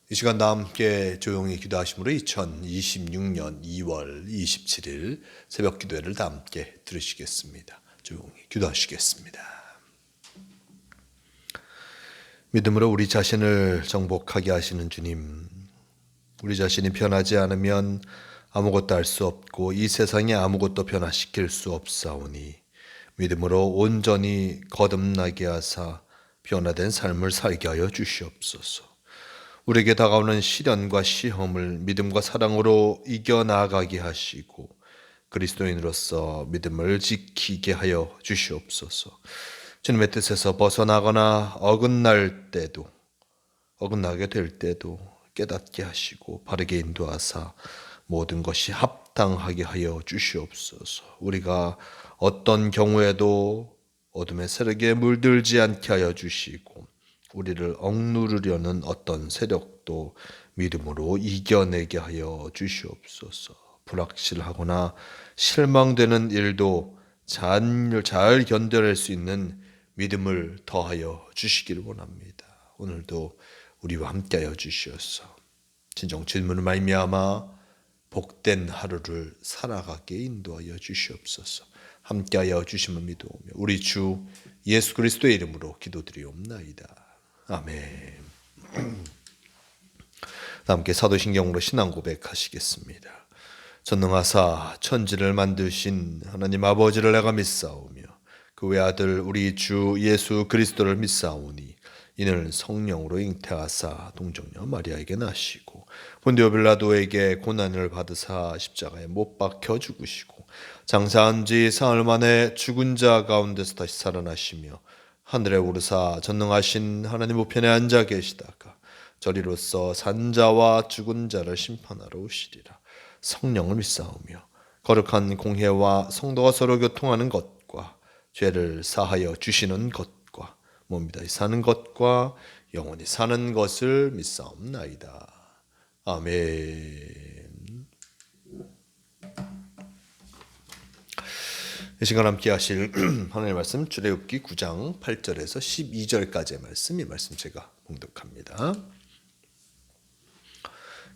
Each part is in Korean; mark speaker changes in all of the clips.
Speaker 1: 이 시간 다 함께 조용히 기도하심으로 2026년 2월 27일 새벽 기도회를 다 함께 들으시겠습니다. 조용히 기도하시겠습니다. 믿음으로 우리 자신을 정복하게 하시는 주님, 우리 자신이 변하지 않으면 아무것도 할 수 없고 이 세상에 아무것도 변화시킬 수 없사오니 믿음으로 온전히 거듭나게 하사 변화된 삶을 살게 하여 주시옵소서. 우리에게 다가오는 시련과 시험을 믿음과 사랑으로 이겨나가게 하시고 그리스도인으로서 믿음을 지키게 하여 주시옵소서. 주님의 뜻에서 벗어나거나 어긋나게 될 때도 깨닫게 하시고 바르게 인도하사 모든 것이 합당하게 하여 주시옵소서. 우리가 어떤 경우에도 어둠의 세력에 물들지 않게 하여 주시고 우리를 억누르려는 어떤 세력도 믿음으로 이겨내게 하여 주시옵소서. 불확실하거나 실망되는 일도 잘 견뎌낼 수 있는 믿음을 더하여 주시기를 원합니다. 오늘도 우리와 함께하여 주시옵소서. 진정 질문을 말미암아 복된 하루를 살아가게 인도하여 주시옵소서. 함께하여 주심을 믿어오며 우리 주 예수 그리스도의 이름으로 기도드리옵나이다. 아멘. 함께 사도신경으로 신앙 고백하시겠습니다. 전능하사 천지를 만드신 하나님 아버지를 내가 믿사오며 그 외아들 우리 주 예수 그리스도를 믿사오니 이는 성령으로 잉태하사 동정녀 마리아에게 나시고 본디오 빌라도에게 고난을 받으사 십자가에 못 박혀 죽으시고 장사한 지 사흘 만에 죽은 자 가운데서 다시 살아나시며 하늘에 오르사 전능하신 하나님 우편에 앉아 계시다가 저리로서 산자와 죽은 자를 심판하러 오시리라. 성령을 믿사오며 거룩한 공회와 성도가 서로 교통하는 것과 죄를 사하여 주시는 것과 몸이 다시 사는 것과 영원히 사는 것을 믿사옵나이다. 아멘. 이 시간 함께 하실 하나님의 말씀 출애굽기 9장 8절에서 12절까지의 말씀, 이 말씀 제가 봉독합니다.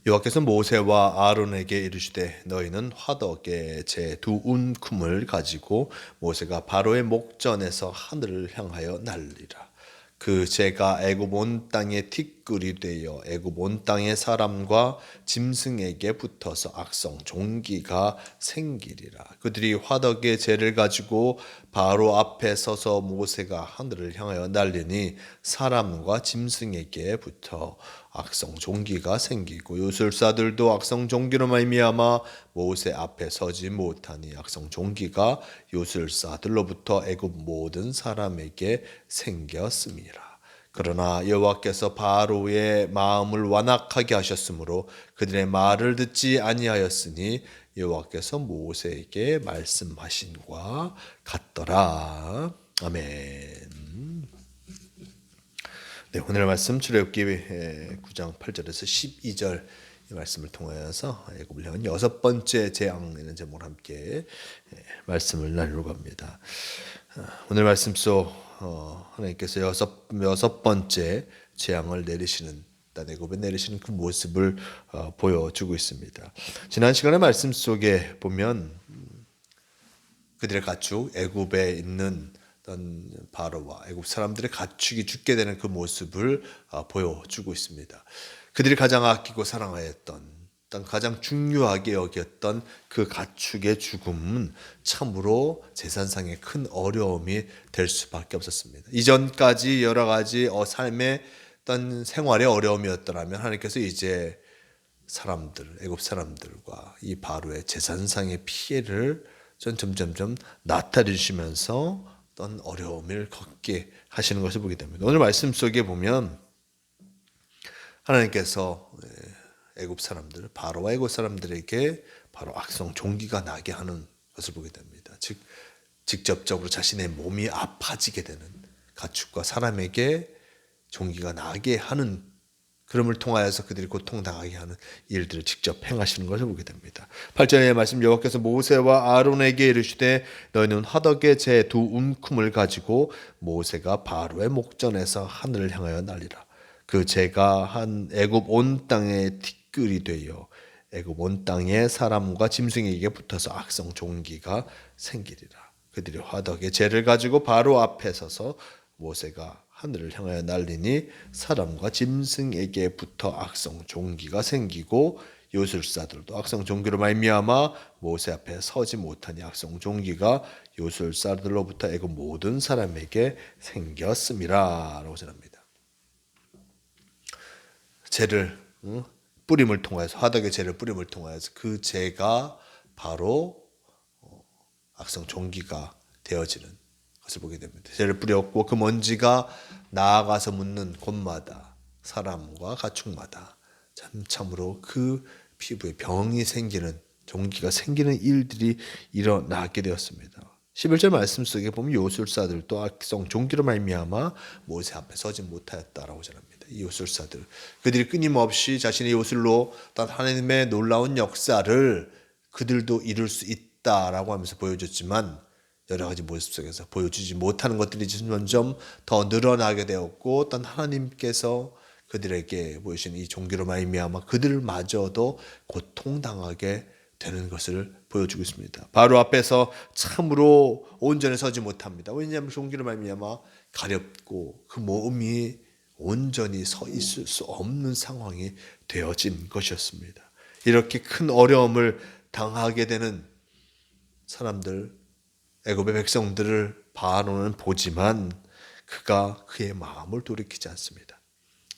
Speaker 1: 여호와께서 모세와 아론에게 이르시되 너희는 화덕에 제 두 움큼을 가지고 모세가 바로의 목전에서 하늘을 향하여 날리라. 그 재가 애굽 온 땅에 티끌이 되어 애굽 온 땅의 사람과 짐승에게 붙어서 악성 종기가 생기리라. 그들이 화덕의 재를 가지고 바로 앞에 서서 모세가 하늘을 향하여 날리니 사람과 짐승에게 붙어 악성 종기가 생기고 요술사들도 악성 종기로 말미암아 모세 앞에 서지 못하니 악성 종기가 요술사들로부터 애굽 모든 사람에게 생겼음이라. 그러나 여호와께서 바로의 마음을 완악하게 하셨으므로 그들의 말을 듣지 아니하였으니 여호와께서 모세에게 말씀하신과 같더라. 아멘. 네, 오늘 말씀 출애굽기 9장 8절에서 12절 이 말씀을 통하여서 애굽을 향한 여섯 번째 재앙이라는 제목으로 함께 말씀을 나누려고 합니다. 오늘 말씀 속 하나님께서 여섯 번째 재앙을 내리시는 애굽에 내리시는 그 모습을 보여주고 있습니다. 지난 시간의 말씀 속에 보면 그들의 가축 애굽에 있는 바로와 애굽 사람들의 가축이 죽게 되는 그 모습을 보여주고 있습니다. 그들이 가장 아끼고 사랑하였던, 가장 중요하게 여겼던 그 가축의 죽음은 참으로 재산상의 큰 어려움이 될 수밖에 없었습니다. 이전까지 여러 가지 삶의 어떤 생활의 어려움이었더라면 하나님께서 이제 애굽 사람들과 이 바로의 재산상의 피해를 점점점 나타내 주시면서 어떤 어려움을 겪게 하시는 것을 보게 됩니다. 오늘 말씀 속에 보면 하나님께서 애굽 사람들, 바로와 애굽 사람들에게 바로 악성 종기가 나게 하는 것을 보게 됩니다. 즉 직접적으로 자신의 몸이 아파지게 되는 가축과 사람에게 종기가 나게 하는 그럼을 통하여서 그들이 고통당하게 하는 일들을 직접 행하시는 것을 보게 됩니다. 8절의 말씀 여호와께서 모세와 아론에게 이르시되 너희는 화덕에 제 두 움큼을 가지고 모세가 바로의 목전에서 하늘을 향하여 날리라. 그 죄가 한 애굽 온 땅에 티끌이 되어 애굽 온 땅에 사람과 짐승에게 붙어서 악성 종기가 생기리라. 그들이 화덕에 죄를 가지고 바로 앞에 서서 모세가 하늘을 향하여 날리니 사람과 짐승에게 붙어 악성 종기가 생기고 요술사들도 악성 종기로 말미암아 모세 앞에 서지 못하니 악성 종기가 요술사들로부터 애굽 모든 사람에게 생겼음이라라고 전합니다. 죄를 뿌림을 통하여서 화덕의 죄를 뿌림을 통하여서 그 죄가 바로 악성 종기가 되어지는 것을 보게 됩니다. 죄를 뿌렸고 그 먼지가 나아가서 묻는 곳마다 사람과 가축마다 참으로 그 피부에 병이 생기는 종기가 생기는 일들이 일어나게 되었습니다. 11절 말씀 속에 보면 요술사들도 악성 종기로 말미암아 모세 앞에 서지 못하였다라고 전합니다. 이 요술사들 그들이 끊임없이 자신의 요술로 하나님의 놀라운 역사를 그들도 이룰 수 있다라고 하면서 보여줬지만 여러 가지 모습 속에서 보여주지 못하는 것들이 점점 더 늘어나게 되었고 또 하나님께서 그들에게 보이신 이 종기로 말미암아 그들마저도 고통당하게 되는 것을 보여주고 있습니다. 바로 앞에서 참으로 온전히 서지 못합니다. 왜냐하면 종기로 말미암아 가렵고 그 몸이 온전히 서 있을 수 없는 상황이 되어진 것이었습니다. 이렇게 큰 어려움을 당하게 되는 사람들, 애굽의 백성들을 바로는 보지만 그가 그의 마음을 돌이키지 않습니다.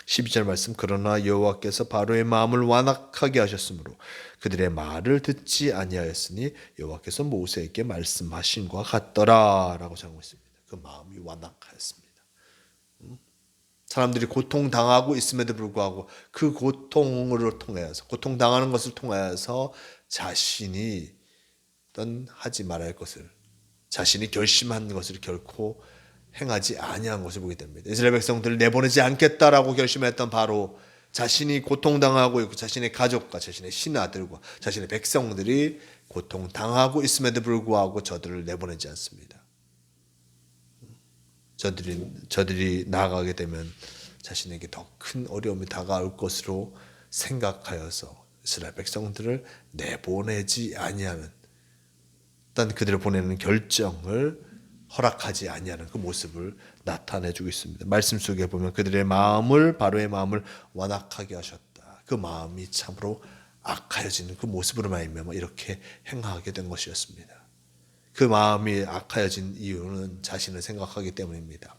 Speaker 1: 12절 말씀 그러나 여호와께서 바로의 마음을 완악하게 하셨으므로 그들의 말을 듣지 아니하였으니 여호와께서 모세에게 말씀하신 것 같더라라고 전하고 있습니다. 그 마음이 완악하였습니다. 사람들이 고통당하고 있음에도 불구하고 그 고통을 통해서 고통당하는 것을 통해서 자신이 어떤 하지 말아야 할 것을 자신이 결심한 것을 결코 행하지 아니한 것을 보게 됩니다. 이스라엘 백성들을 내보내지 않겠다라고 결심했던 바로 자신이 고통당하고 있고 자신의 가족과 자신의 신하들과 자신의 백성들이 고통당하고 있음에도 불구하고 저들을 내보내지 않습니다. 저들이 나아가게 되면 자신에게 더 큰 어려움이 다가올 것으로 생각하여서 이스라엘 백성들을 내보내지 아니하는 일단 그들을 보내는 결정을 허락하지 아니하는 그 모습을 나타내주고 있습니다. 말씀 속에 보면 그들의 마음을 바로의 마음을 완악하게 하셨다. 그 마음이 참으로 악하여지는 그 모습으로 말미암아 이렇게 행하게 된 것이었습니다. 그 마음이 악하여진 이유는 자신을 생각하기 때문입니다.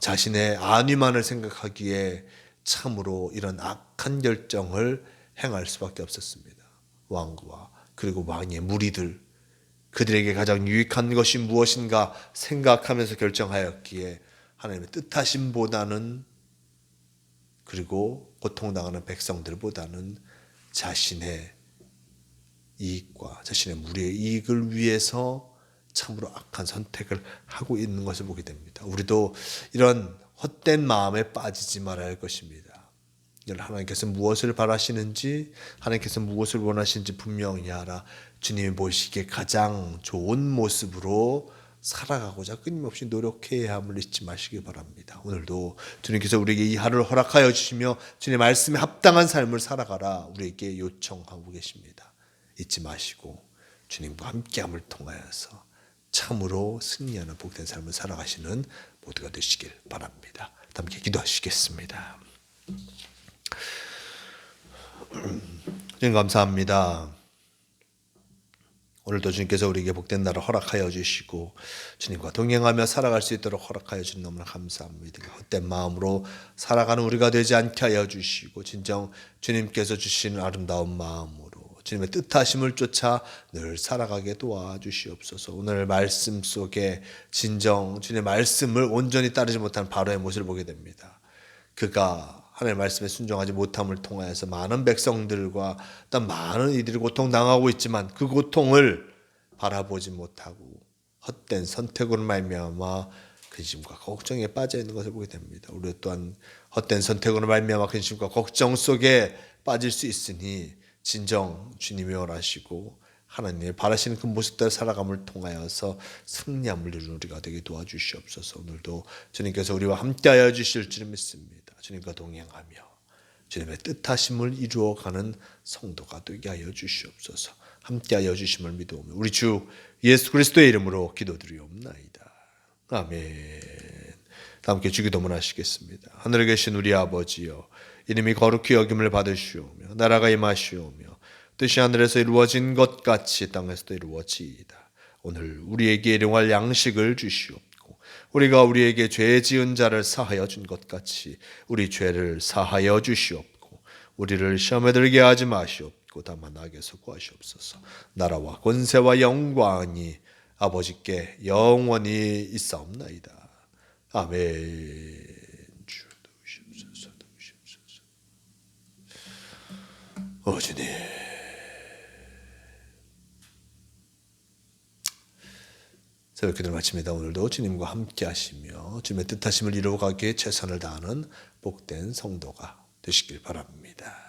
Speaker 1: 자신의 안위만을 생각하기에 참으로 이런 악한 결정을 행할 수밖에 없었습니다. 왕과 그리고 왕의 무리들 그들에게 가장 유익한 것이 무엇인가 생각하면서 결정하였기에 하나님의 뜻하심보다는 그리고 고통당하는 백성들보다는 자신의 이익과 자신의 무리의 이익을 위해서 참으로 악한 선택을 하고 있는 것을 보게 됩니다. 우리도 이런 헛된 마음에 빠지지 말아야 할 것입니다. 하나님께서 무엇을 바라시는지 하나님께서 무엇을 원하시는지 분명히 알아 주님이 보시기에 가장 좋은 모습으로 살아가고자 끊임없이 노력해야 함을 잊지 마시기 바랍니다. 오늘도 주님께서 우리에게 이 하루를 허락하여 주시며 주님의 말씀에 합당한 삶을 살아가라 우리에게 요청하고 계십니다. 잊지 마시고 주님과 함께함을 통하여서 참으로 승리하는 복된 삶을 살아가시는 모두가 되시길 바랍니다. 함께 기도하시겠습니다. 주님 감사합니다. 오늘도 주님께서 우리에게 복된 날을 허락하여 주시고 주님과 동행하며 살아갈 수 있도록 허락하여 주신 너무나 감사합니다. 헛된 마음으로 살아가는 우리가 되지 않게 하여 주시고 진정 주님께서 주신 아름다운 마음으로 주님의 뜻하심을 쫓아 늘 살아가게 도와주시옵소서. 오늘 말씀 속에 진정 주님의 말씀을 온전히 따르지 못한 바로의 모습을 보게 됩니다. 그가 하나님의 말씀에 순종하지 못함을 통하여서 많은 백성들과 또 많은 이들이 고통당하고 있지만 그 고통을 바라보지 못하고 헛된 선택으로 말미암아 근심과 걱정에 빠져 있는 것을 보게 됩니다. 우리 또한 헛된 선택으로 말미암아 근심과 걱정 속에 빠질 수 있으니 진정 주님이 원하시고 하나님의 바라시는 그 모습대로 살아감을 통하여서 승리함을 이루는 우리가 되게 도와주시옵소서. 오늘도 주님께서 우리와 함께하여 주실 줄 믿습니다. 주님과 동행하며 주님의 뜻하심을 이루어가는 성도가 되게 하여 주시옵소서. 함께하여 주심을 믿어오며 우리 주 예수 그리스도의 이름으로 기도드리옵나이다. 아멘. 다 함께 주기도문 하시겠습니다. 하늘에 계신 우리 아버지여, 이름이 거룩히 여김을 받으시오며 나라가 임하시오며 뜻이 하늘에서 이루어진 것 같이 땅에서도 이루어지이다. 오늘 우리에게 일용할 양식을 주시옵고 우리가 우리에게 죄 지은 자를 사하여 준 것 같이 우리 죄를 사하여 주시옵고 우리를 시험에 들게 하지 마시옵고 다만 악에서 구하시옵소서. 나라와 권세와 영광이 아버지께 영원히 있사옵나이다. 아멘. 주 도우시옵소서, 도우시옵소서. 주님, 새벽 기도를 마칩니다. 오늘도 주님과 함께 하시며 주님의 뜻하심을 이루어가기에 최선을 다하는 복된 성도가 되시길 바랍니다.